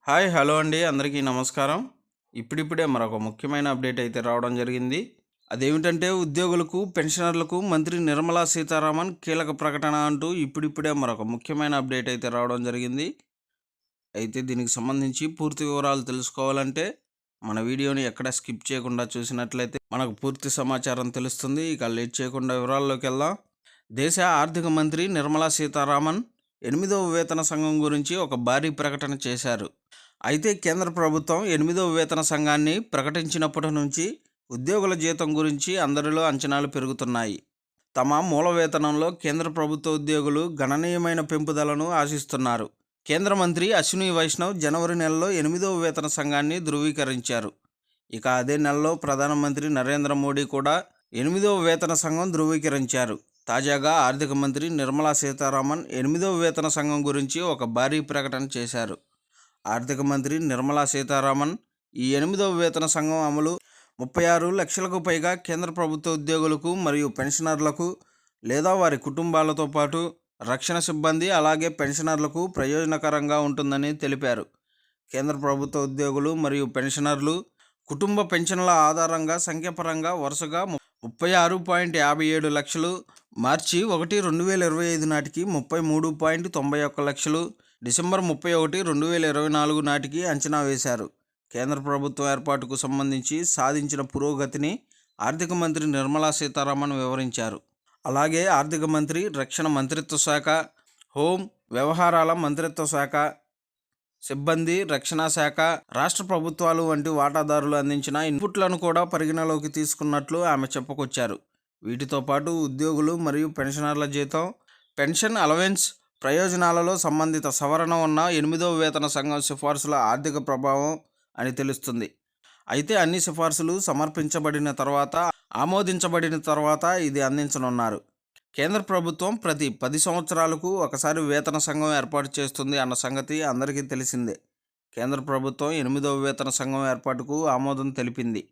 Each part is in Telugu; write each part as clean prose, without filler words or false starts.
హాయ్ హలో అండి, అందరికీ నమస్కారం. ఇప్పుడిప్పుడే మరొక ముఖ్యమైన అప్డేట్ అయితే రావడం జరిగింది. అదేమిటంటే ఉద్యోగులకు, పెన్షనర్లకు మంత్రి నిర్మలా సీతారామన్ కీలక ప్రకటన అంటూ ఇప్పుడిప్పుడే మరొక ముఖ్యమైన అప్డేట్ అయితే రావడం జరిగింది. అయితే దీనికి సంబంధించి పూర్తి వివరాలు తెలుసుకోవాలంటే మన వీడియోని ఎక్కడ స్కిప్ చేయకుండా చూసినట్లయితే మనకు పూర్తి సమాచారం తెలుస్తుంది. ఇక లేట్ చేయకుండా వివరాల్లోకి వెళ్దాం. దేశ ఆర్థిక మంత్రి నిర్మలా సీతారామన్ 8వ వేతన సంఘం గురించి ఒక భారీ ప్రకటన చేశారు. అయితే కేంద్ర ప్రభుత్వం 8వ వేతన సంఘాన్ని ప్రకటించినప్పటి నుంచి ఉద్యోగుల జీతం గురించి అందరిలో అంచనాలు పెరుగుతున్నాయి. తమ మూల వేతనంలో కేంద్ర ప్రభుత్వ ఉద్యోగులు గణనీయమైన పెంపుదలను ఆశిస్తున్నారు. కేంద్ర మంత్రి అశ్విని వైష్ణవ్ జనవరి నెలలో 8వ వేతన సంఘాన్ని ధృవీకరించారు. ఇక అదే నెలలో ప్రధానమంత్రి నరేంద్ర మోడీ కూడా 8వ వేతన సంఘం ధృవీకరించారు. తాజాగా ఆర్థిక మంత్రి నిర్మలా సీతారామన్ 8వ వేతన సంఘం గురించి ఒక భారీ ప్రకటన చేశారు. ఆర్థిక మంత్రి నిర్మలా సీతారామన్ ఈ 8వ వేతన సంఘం అమలు 36 లక్షలకు పైగా కేంద్ర ప్రభుత్వ ఉద్యోగులకు మరియు పెన్షనర్లకు లేదా వారి కుటుంబాలతో పాటు రక్షణ సిబ్బంది అలాగే పెన్షనర్లకు ప్రయోజనకరంగా ఉంటుందని తెలిపారు. కేంద్ర ప్రభుత్వ ఉద్యోగులు మరియు పెన్షనర్లు కుటుంబ పెన్షన్ల ఆధారంగా సంఖ్యాపరంగా వరుసగా 36.57 లక్షలు, మార్చి 1, 2025 నాటికి 33.91 లక్షలు, డిసెంబర్ 31, 2024 నాటికి అంచనా వేశారు. కేంద్ర ప్రభుత్వ ఏర్పాటుకు సంబంధించి సాధించిన పురోగతిని ఆర్థిక మంత్రి నిర్మలా సీతారామన్ వివరించారు. అలాగే ఆర్థిక మంత్రి, రక్షణ మంత్రిత్వ శాఖ, హోం వ్యవహారాల మంత్రిత్వ శాఖ సిబ్బంది, రక్షణ శాఖ, రాష్ట్ర ప్రభుత్వాలు వంటి వాటాదారులు అందించిన ఇన్పుట్లను కూడా పరిగణలోకి తీసుకున్నట్లు ఆమె చెప్పుకొచ్చారు. వీటితో పాటు ఉద్యోగులు మరియు పెన్షనర్ల జీతం, పెన్షన్ అలవెన్స్ ప్రయోజనాలలో సంబంధిత సవరణ ఉన్న 8వ వేతన సంఘం సిఫార్సుల ఆర్థిక ప్రభావం అని తెలుస్తుంది. అయితే అన్ని సిఫార్సులు ఆమోదించబడిన తర్వాత ఇది అందించనున్నారు. కేంద్ర ప్రభుత్వం ప్రతి 10 సంవత్సరాలకు ఒకసారి వేతన సంఘం ఏర్పాటు చేస్తుంది అన్న సంగతి అందరికీ తెలిసిందే. కేంద్ర ప్రభుత్వం 8వ వేతన సంఘం ఏర్పాటుకు ఆమోదం తెలిపింది.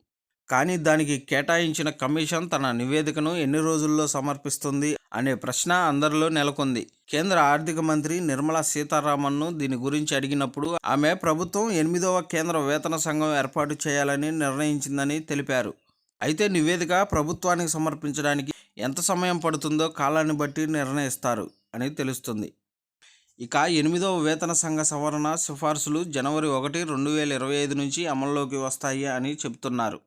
కానీ దానికి కేటాయించిన కమిషన్ తన నివేదికను ఎన్ని రోజుల్లో సమర్పిస్తుంది అనే ప్రశ్న అందరిలో నెలకొంది. కేంద్ర ఆర్థిక మంత్రి నిర్మలా సీతారామన్ను దీని గురించి అడిగినప్పుడు ఆమె ప్రభుత్వం 8వ కేంద్ర వేతన సంఘం ఏర్పాటు చేయాలని నిర్ణయించిందని తెలిపారు. అయితే నివేదిక ప్రభుత్వానికి సమర్పించడానికి ఎంత సమయం పడుతుందో కాలాన్ని బట్టి నిర్ణయిస్తారు అని తెలుస్తుంది. ఇక 8వ వేతన సంఘ సవరణ సిఫార్సులు జనవరి 1, 2025 నుంచి అమల్లోకి వస్తాయి అని చెబుతున్నారు.